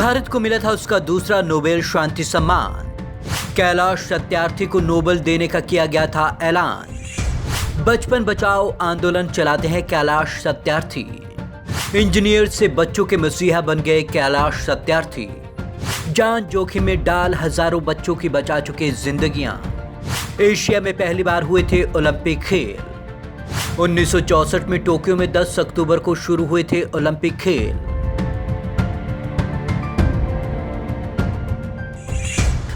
भारत को मिला था उसका दूसरा नोबेल शांति सम्मान। कैलाश सत्यार्थी को नोबेल देने का किया गया था ऐलान। बचपन बचाओ आंदोलन चलाते हैं कैलाश सत्यार्थी। इंजीनियर से बच्चों के मसीहा बन गए कैलाश सत्यार्थी। जान जोखिम में डाल हजारों बच्चों की बचा चुके जिंदगियां। एशिया में पहली बार हुए थे ओलंपिक खेल। 1964 में टोक्यो में 10 अक्टूबर को शुरू हुए थे ओलंपिक खेल।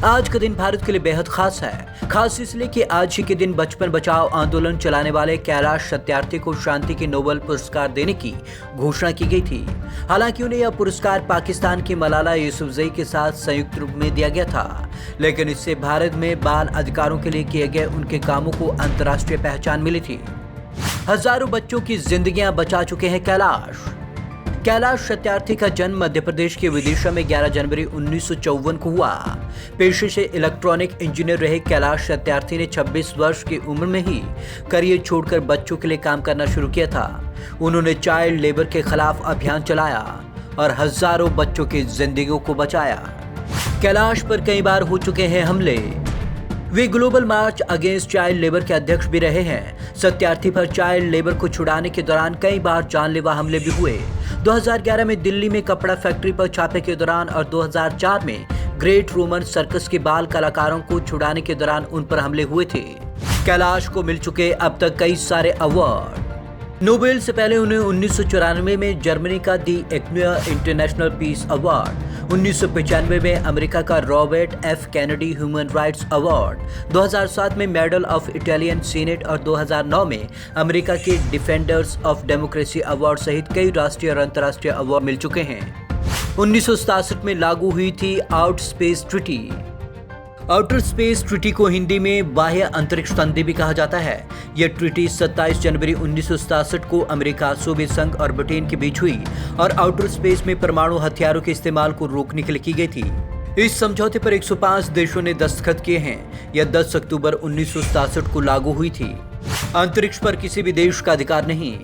आज का दिन भारत के लिए बेहद खास है। खास इसलिए कि आज ही के दिन बचपन बचाओ आंदोलन चलाने वाले कैलाश सत्यार्थी को शांति के नोबेल पुरस्कार देने की घोषणा की गई थी। हालांकि उन्हें यह पुरस्कार पाकिस्तान की मलाला यूसुफजई के साथ संयुक्त रूप में दिया गया था, लेकिन इससे भारत में बाल अधिकारों के लिए किए गए उनके कामों को अंतर्राष्ट्रीय पहचान मिली थी। हजारों बच्चों की जिंदगियां बचा चुके हैं कैलाश सत्यार्थी का जन्म मध्य प्रदेश के विदिशा में 11 जनवरी 1954 को हुआ। पेशे से इलेक्ट्रॉनिक इंजीनियर रहे कैलाश सत्यार्थी ने 26 वर्ष की उम्र में ही करियर छोड़कर बच्चों के लिए काम करना शुरू किया था। उन्होंने चाइल्ड लेबर के खिलाफ अभियान चलाया और हजारों बच्चों की जिंदगियों को बचाया। कैलाश पर कई बार हो चुके हैं हमले। वे global march against child labour के अध्यक्ष भी रहे हैं। सत्यार्थी पर चाइल्ड लेबर को छुड़ाने के दौरान कई बार जानलेवा हमले भी हुए। 2011 में दिल्ली में कपड़ा फैक्ट्री पर छापे के दौरान और 2004 में ग्रेट रोमन सर्कस के बाल कलाकारों को छुड़ाने के दौरान उन पर हमले हुए थे। कैलाश को मिल चुके अब तक कई सारे अवार्ड। नोबेल से पहले उन्हें 1994 में जर्मनी का दी एक्नुआ इंटरनेशनल पीस अवार्ड, 1995 में अमेरिका का Robert F Kennedy human rights award, 2007 में मेडल ऑफ इटालियन सीनेट और 2009 में अमेरिका के डिफेंडर्स ऑफ डेमोक्रेसी अवार्ड सहित कई राष्ट्रीय और अंतर्राष्ट्रीय अवार्ड मिल चुके हैं। 1967 में लागू हुई थी outer space treaty. Outer space treaty को हिंदी में बाह्य अंतरिक्ष संधि भी कहा जाता है। यह ट्रीटी 27 जनवरी 1967 को अमेरिका, सोवियत संघ और ब्रिटेन के बीच हुई और आउटर स्पेस में परमाणु हथियारों के इस्तेमाल को रोकने के लिए की गई थी। इस समझौते पर 105 देशों ने दस्तखत किए हैं। यह 10 अक्टूबर 1967 को लागू हुई थी। अंतरिक्ष पर किसी भी देश का अधिकार नहीं।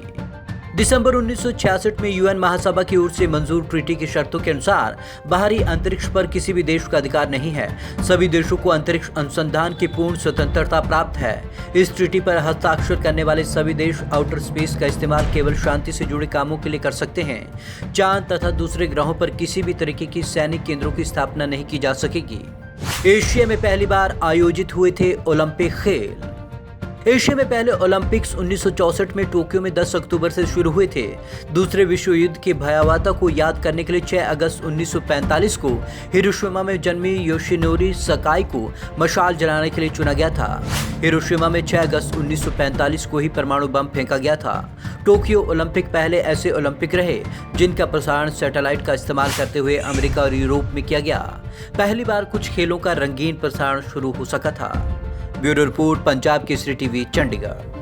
दिसंबर 1966 में यूएन महासभा की ओर से मंजूर ट्रीटी की शर्तों के अनुसार बाहरी अंतरिक्ष पर किसी भी देश का अधिकार नहीं है। सभी देशों को अंतरिक्ष अनुसंधान की पूर्ण स्वतंत्रता प्राप्त है। इस ट्रीटी पर हस्ताक्षर करने वाले सभी देश आउटर स्पेस का इस्तेमाल केवल शांति से जुड़े कामों के लिए कर सकते हैं। चांद तथा दूसरे ग्रहों पर किसी भी तरीके की सैनिक केंद्रों की स्थापना नहीं की जा सकेगी। एशिया में पहली बार आयोजित हुए थे ओलंपिक खेल। एशिया में पहले ओलंपिक्स 1964 में टोक्यो में 10 अक्टूबर से शुरू हुए थे। दूसरे विश्व युद्ध की भयावहता को याद करने के लिए 6 अगस्त 1945 को हिरोशिमा में जन्मी योशिनोरी सकाई को मशाल जलाने के लिए चुना गया था। हिरोशिमा में 6 अगस्त 1945 को ही परमाणु बम फेंका गया था। टोक्यो ओलंपिक पहले ऐसे ओलंपिक रहे जिनका प्रसारण सैटेलाइट का इस्तेमाल करते हुए अमेरिका और यूरोप में किया गया। पहली बार कुछ खेलों का रंगीन प्रसारण शुरू हो सका था। Bureau report, Punjab Kesari TV, Chandigarh.